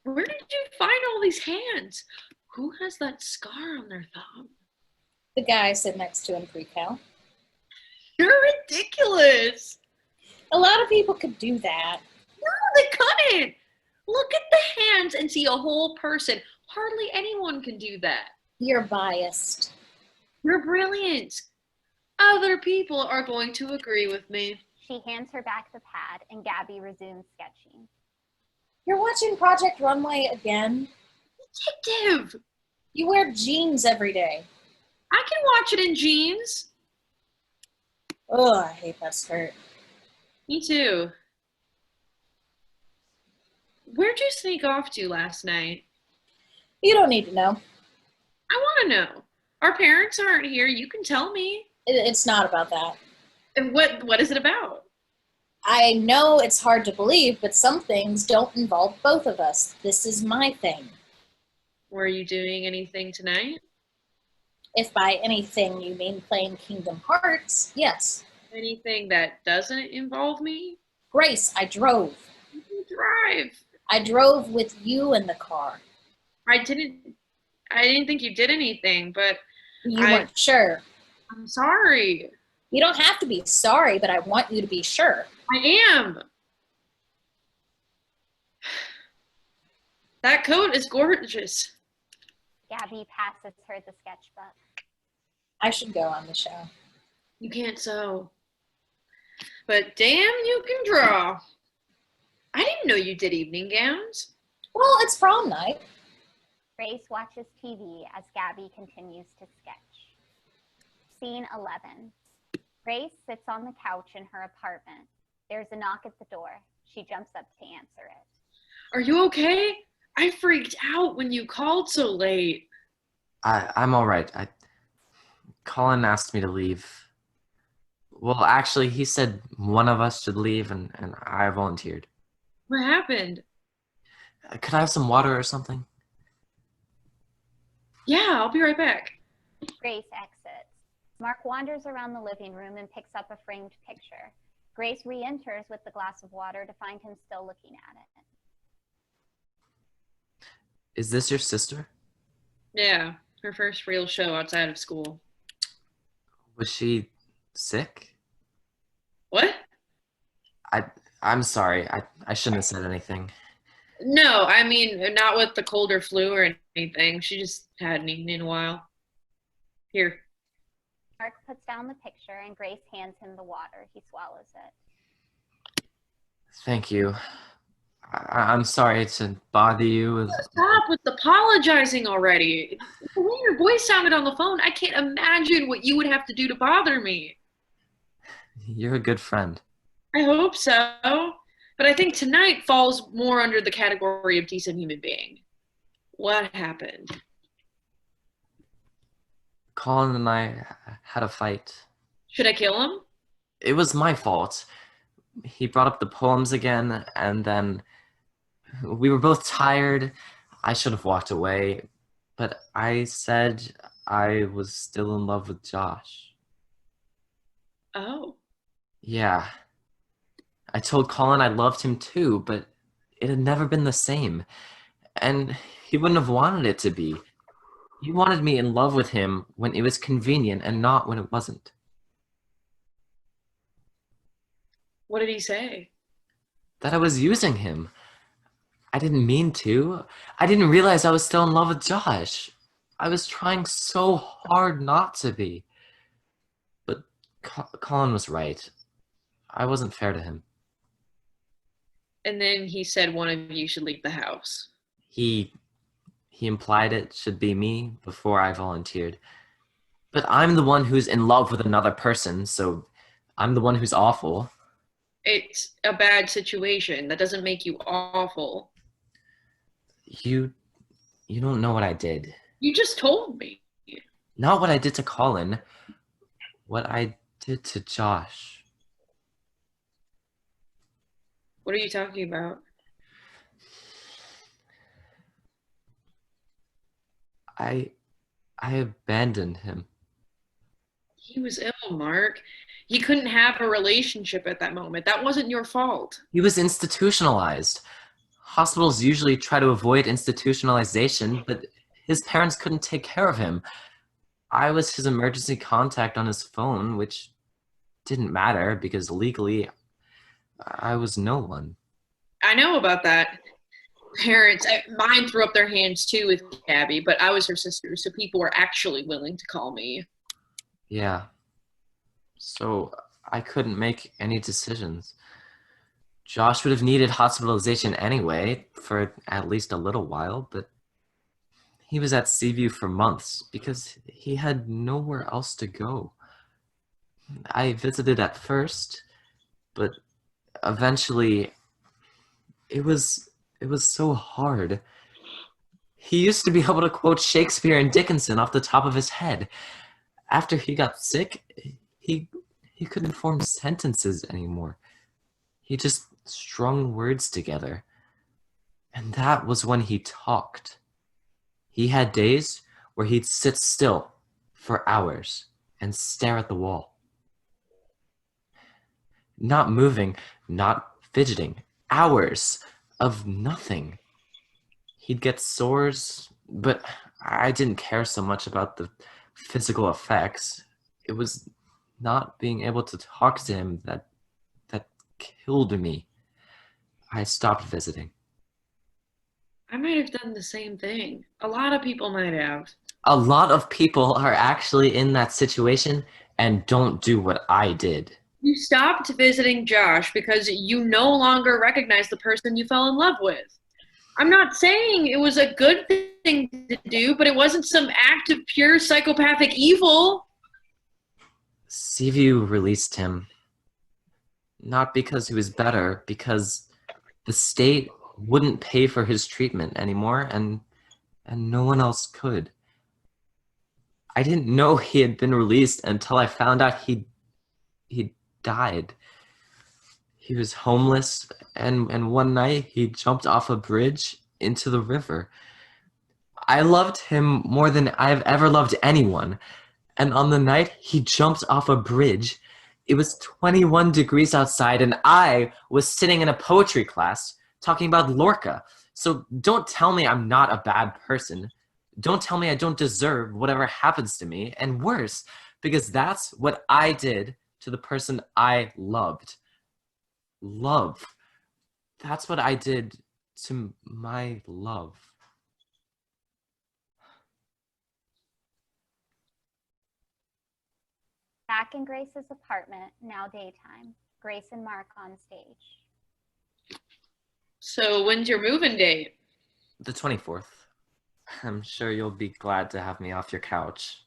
Where did you find all these hands? Who has that scar on their thumb? The guy sit next to him pre-cal. You're ridiculous. A lot of people could do that. No, they couldn't. Look at the hands and see a whole person. Hardly anyone can do that. You're biased. You're brilliant. Other people are going to agree with me. She hands her back the pad, and Gabby resumes sketching. You're watching Project Runway again? Detective! You wear jeans every day. I can watch it in jeans. Oh, I hate that skirt. Me too. Where'd you sneak off to last night? You don't need to know. I want to know. Our parents aren't here. You can tell me. It's not about that. And what is it about? I know it's hard to believe, but some things don't involve both of us. This is my thing. Were you doing anything tonight? If by anything you mean playing Kingdom Hearts, yes. Anything that doesn't involve me? Grace, I drove. You drive. I drove with you in the car. I didn't think you did anything, but You weren't sure. I'm sorry. You don't have to be sorry, but I want you to be sure. I am. That coat is gorgeous. Gabby passes her the sketchbook. I should go on the show. You can't sew. But damn, you can draw. I didn't know you did evening gowns. Well, it's prom night. Grace watches TV as Gabby continues to sketch. Scene 11. Grace sits on the couch in her apartment. There's a knock at the door. She jumps up to answer it. Are you okay? I freaked out when you called so late. I'm all right. Colin asked me to leave. Well, actually, he said one of us should leave, and I volunteered. What happened? Could I have some water or something? Yeah, I'll be right back. Grace exits. Mark wanders around the living room and picks up a framed picture. Grace re-enters with the glass of water to find him still looking at it. Is this your sister? Yeah, her first real show outside of school. Was she sick? What? I'm sorry. I shouldn't have said anything. No, I mean, not with the cold or flu or anything. She just hadn't eaten in a while. Here. Mark puts down the picture and Grace hands him the water. He swallows it. Thank you. I'm sorry to bother you. Stop with apologizing already. The way your voice sounded on the phone, I can't imagine what you would have to do to bother me. You're a good friend. I hope so. But I think tonight falls more under the category of decent human being. What happened? Colin and I had a fight. Should I kill him? It was my fault. He brought up the poems again, and then we were both tired. I should have walked away, but I said I was still in love with Josh. Oh. Yeah. I told Colin I loved him too, but it had never been the same. And he wouldn't have wanted it to be. He wanted me in love with him when it was convenient and not when it wasn't. What did he say? That I was using him. I didn't mean to. I didn't realize I was still in love with Josh. I was trying so hard not to be. But Colin was right. I wasn't fair to him. And then he said one of you should leave the house. He implied it should be me before I volunteered. But I'm the one who's in love with another person, so I'm the one who's awful. It's a bad situation. That doesn't make you awful. You don't know what I did. You just told me. Not what I did to Colin. What I did to Josh. What are you talking about? I abandoned him. He was ill, Mark. He couldn't have a relationship at that moment. That wasn't your fault. He was institutionalized. Hospitals usually try to avoid institutionalization, but his parents couldn't take care of him. I was his emergency contact on his phone, which didn't matter because legally I was no one. I know about that. Parents, mine threw up their hands too with Gabby, but I was her sister, so people were actually willing to call me. Yeah. So I couldn't make any decisions. Josh would have needed hospitalization anyway for at least a little while, but he was at Seaview for months because he had nowhere else to go. I visited at first, but eventually it was so hard. He used to be able to quote Shakespeare and Dickinson off the top of his head. After he got sick, he couldn't form sentences anymore. He just strung words together. And that was when he talked. He had days where he'd sit still for hours and stare at the wall. Not moving, not fidgeting. Hours of nothing. He'd get sores, but I didn't care so much about the physical effects. It was not being able to talk to him that killed me. I stopped visiting. I might have done the same thing. A lot of people might have. A lot of people are actually in that situation and don't do what I did. You stopped visiting Josh because you no longer recognize the person you fell in love with. I'm not saying it was a good thing to do, but it wasn't some act of pure psychopathic evil. Seaview released him. Not because he was better, because the state wouldn't pay for his treatment anymore, and no one else could. I didn't know he had been released until I found out he died. He was homeless, and one night he jumped off a bridge into the river. I loved him more than I've ever loved anyone, and on the night he jumped off a bridge, it was 21 degrees outside, and I was sitting in a poetry class talking about Lorca. So don't tell me I'm not a bad person. Don't tell me I don't deserve whatever happens to me, and worse, because that's what I did to the person I loved. Love. That's what I did to my love. Back in Grace's apartment, now daytime. Grace and Mark on stage. So when's your moving date? The 24th. I'm sure you'll be glad to have me off your couch.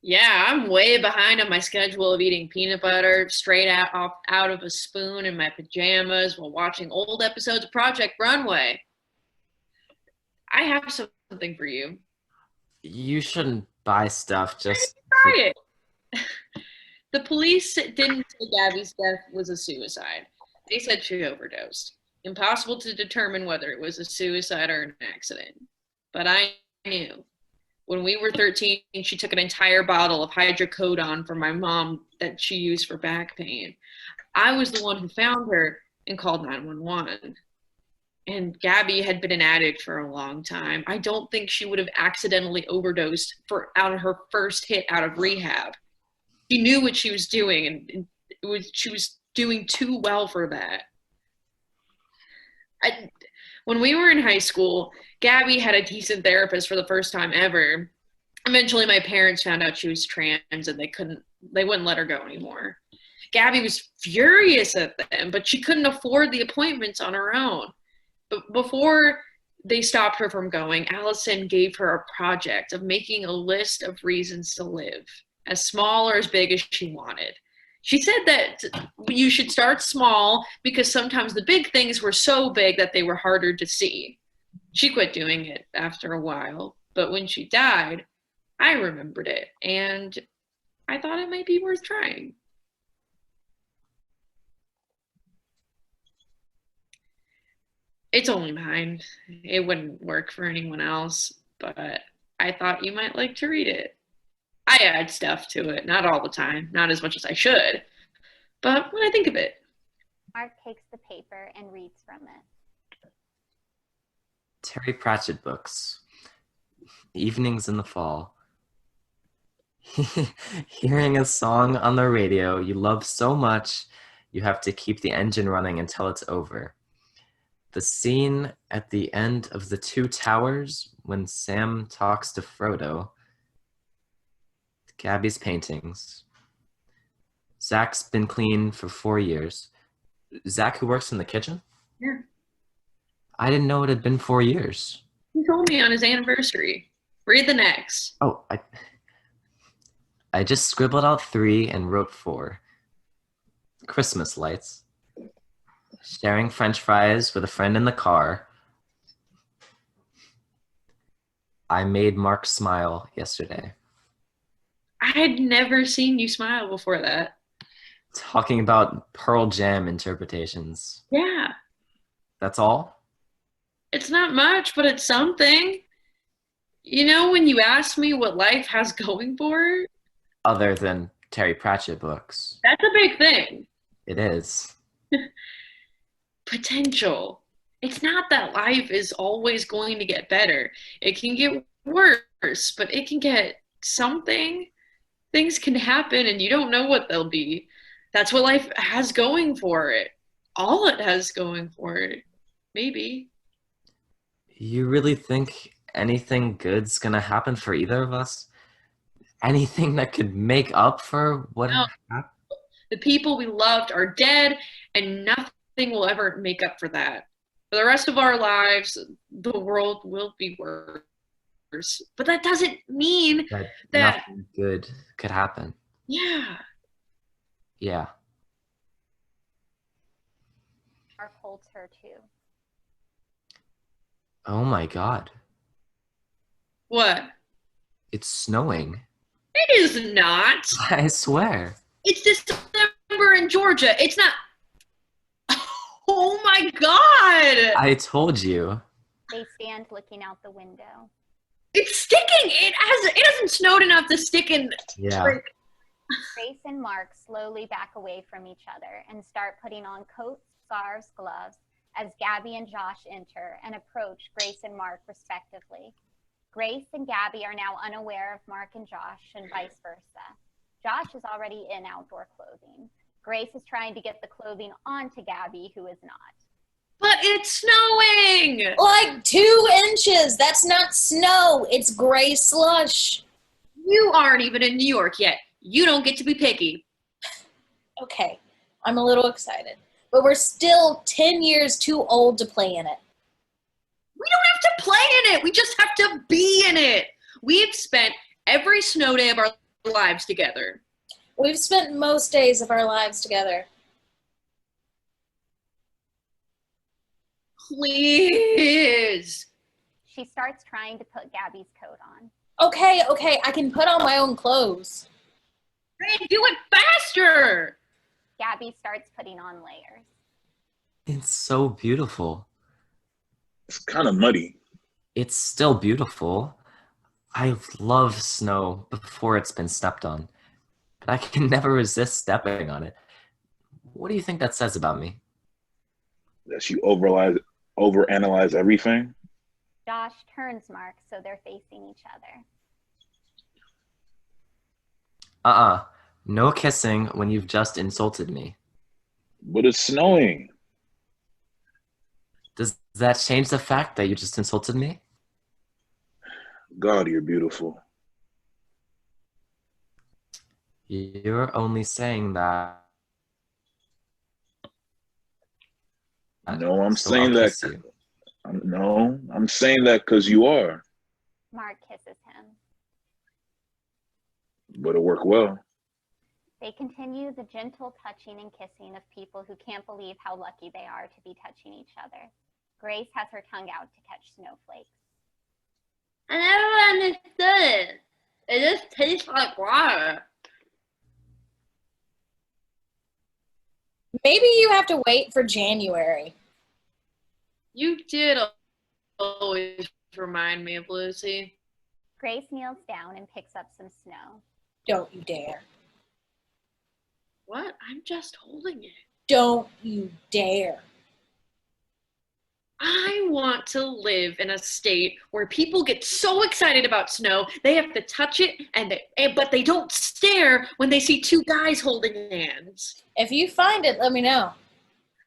Yeah, I'm way behind on my schedule of eating peanut butter straight out of a spoon in my pajamas while watching old episodes of Project Runway. I have something for you. You shouldn't buy stuff just... Try it. The police didn't say Gabby's death was a suicide. They said she overdosed. Impossible to determine whether it was a suicide or an accident. But I knew. When we were 13, she took an entire bottle of hydrocodone from my mom that she used for back pain. I was the one who found her and called 911. And Gabby had been an addict for a long time. I don't think she would have accidentally overdosed out of her first hit out of rehab. She knew what she was doing, and she was doing too well for that. When we were in high school, Gabby had a decent therapist for the first time ever. Eventually, my parents found out she was trans, and they wouldn't let her go anymore. Gabby was furious at them, but she couldn't afford the appointments on her own. But before they stopped her from going, Allison gave her a project of making a list of reasons to live, as small or as big as she wanted. She said that you should start small because sometimes the big things were so big that they were harder to see. She quit doing it after a while, but when she died, I remembered it. And I thought it might be worth trying. It's only mine. It wouldn't work for anyone else, but I thought you might like to read it. I add stuff to it, not all the time, not as much as I should, but when I think of it. Mark takes the paper and reads from it. Terry Pratchett books. Evenings in the fall. Hearing a song on the radio you love so much, you have to keep the engine running until it's over. The scene at the end of The Two Towers when Sam talks to Frodo. Gabby's paintings. Zach's been clean for 4 years. Zach, who works in the kitchen? Yeah. I didn't know it had been 4 years. He told me on his anniversary. Read the next. Oh, I just scribbled out 3 and wrote 4. Christmas lights. Sharing French fries with a friend in the car. I made Mark smile yesterday. I had never seen you smile before that. Talking about Pearl Jam interpretations. Yeah. That's all? It's not much, but it's something. You know, when you ask me what life has going for it, Other than Terry Pratchett books. that's a big thing. It is. Potential. It's not that life is always going to get better. It can get worse, but it can get something. Things can happen and you don't know what they'll be. That's what life has going for it. All it has going for it. Maybe. You really think anything good's gonna happen for either of us? Anything that could make up for what No. happened? The people we loved are dead, and nothing will ever make up for that. For the rest of our lives, the world will be worse. But that doesn't mean That that, nothing good could happen. yeah. Yeah. Mark holds her too. Oh my God. What? It's snowing. It is not. I swear. It's December in Georgia. It's not. Oh my God. I told you. They stand looking out the window. It's sticking. It hasn't snowed enough to stick in. Yeah. Grace and Mark slowly back away from each other and start putting on coats, scarves, gloves as Gabby and Josh enter and approach Grace and Mark respectively. Grace and Gabby are now unaware of Mark and Josh and vice versa. Josh is already in outdoor clothing. Grace is trying to get the clothing onto Gabby, who is not. But it's snowing. Like 2 inches. That's not snow. It's gray slush. You aren't even in New York yet. You don't get to be picky. Okay, I'm a little excited. But we're still 10 years too old to play in it. We don't have to play in it. We just have to be in it. We've spent every snow day of our lives together. We've spent most days of our lives together. Please. She starts trying to put Gabby's coat on. Okay, I can put on my own clothes. Hey, do it faster. Gabby starts putting on layers. It's so beautiful. It's kind of muddy. It's still beautiful. I love snow before it's been stepped on, but I can never resist stepping on it. What do you think that says about me? That you overanalyze everything. Josh turns Mark so they're facing each other. No kissing when you've just insulted me. But it's snowing. Does that change the fact that you just insulted me? God, you're beautiful. You're only saying that. No, I'm So saying I'll that. kiss you. No, I'm saying that because you are. Mark kisses him. But it'll work well. They continue the gentle touching and kissing of people who can't believe how lucky they are to be touching each other. Grace has her tongue out to catch snowflakes. I never understood it. It just tastes like water. Maybe you have to wait for January. You did always remind me of Lucy. Grace kneels down and picks up some snow. Don't you dare. What? I'm just holding it. Don't you dare. I want to live in a state where people get so excited about snow, they have to touch it, but they don't stare when they see two guys holding hands. If you find it, let me know.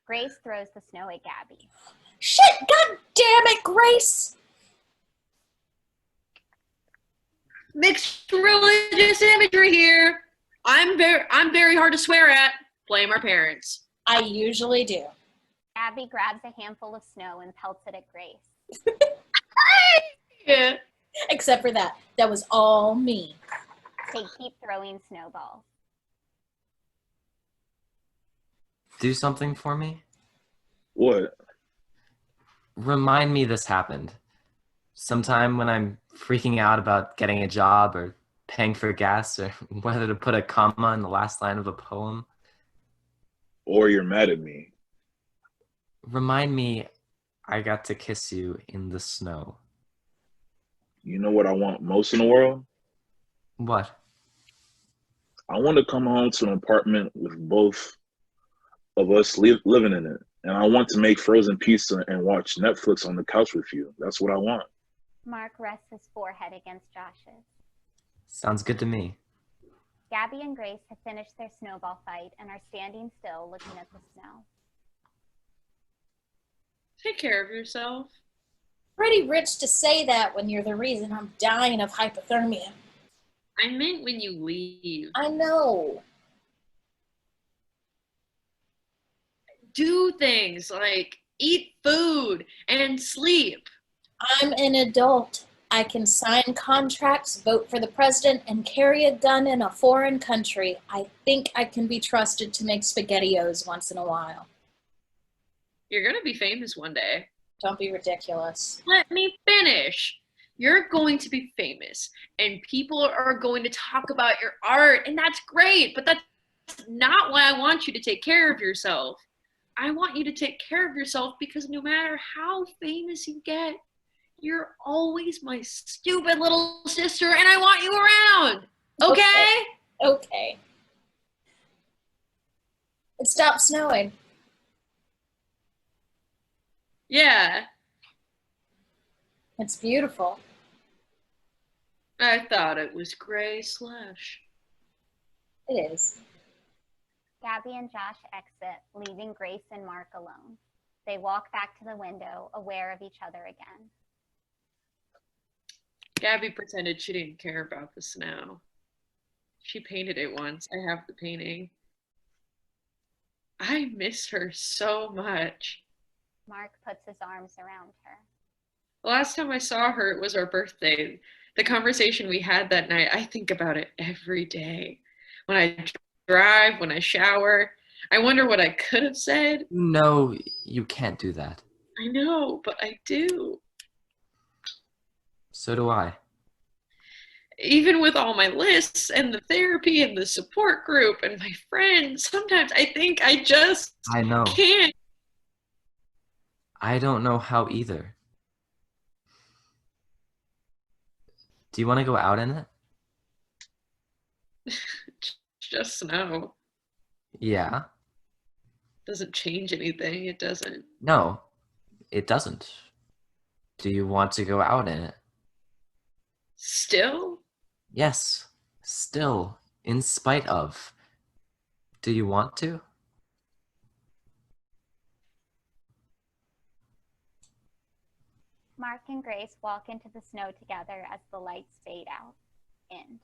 Grace throws the snow at Gabby. Shit, god damn it, Grace! Mixed religious imagery here. I'm very hard to swear at. Blame our parents. I usually do. Gabby grabs a handful of snow and pelts it at Grace. Yeah. Except for that. That was all me. They keep throwing snowballs. Do something for me? What? Remind me this happened. Sometime when I'm freaking out about getting a job or paying for gas or whether to put a comma in the last line of a poem. Or you're mad at me. Remind me I got to kiss you in the snow. You know what I want most in the world? What? I want to come home to an apartment with both of us living in it. And I want to make frozen pizza and watch Netflix on the couch with you. That's what I want. Mark rests his forehead against Josh's. Sounds good to me. Gabby and Grace have finished their snowball fight and are standing still looking at the snow. Take care of yourself. Pretty rich to say that when you're the reason I'm dying of hypothermia. I meant when you leave. I know. Do things like eat food and sleep. I'm an adult. I can sign contracts, vote for the president, and carry a gun in a foreign country. I think I can be trusted to make SpaghettiOs once in a while. You're going to be famous one day. Don't be ridiculous. Let me finish. You're going to be famous, and people are going to talk about your art, and that's great, but that's not why I want you to take care of yourself. I want you to take care of yourself because no matter how famous you get, you're always my stupid little sister, and I want you around. Okay? Okay. It stopped snowing. Yeah, It's beautiful. I thought it was gray slush. It is. Gabby and Josh exit, leaving Grace and Mark alone. They walk back to the window, aware of each other again. Gabby pretended she didn't care about the snow. She painted it once. I have the painting. I miss her so much. Mark puts his arms around her. The last time I saw her, it was our birthday. The conversation we had that night, I think about it every day. When I drive, when I shower, I wonder what I could have said. No, you can't do that. I know, but I do. So do I. Even with all my lists and the therapy and the support group and my friends, sometimes I think I just I know. can't. I don't know how either. Do you want to go out in it? Just snow. Yeah. Doesn't change anything. It doesn't. No, it doesn't. Do you want to go out in it? Still? Yes, still, in spite of. Do you want to? Mark and Grace walk into the snow together as the lights fade out. End.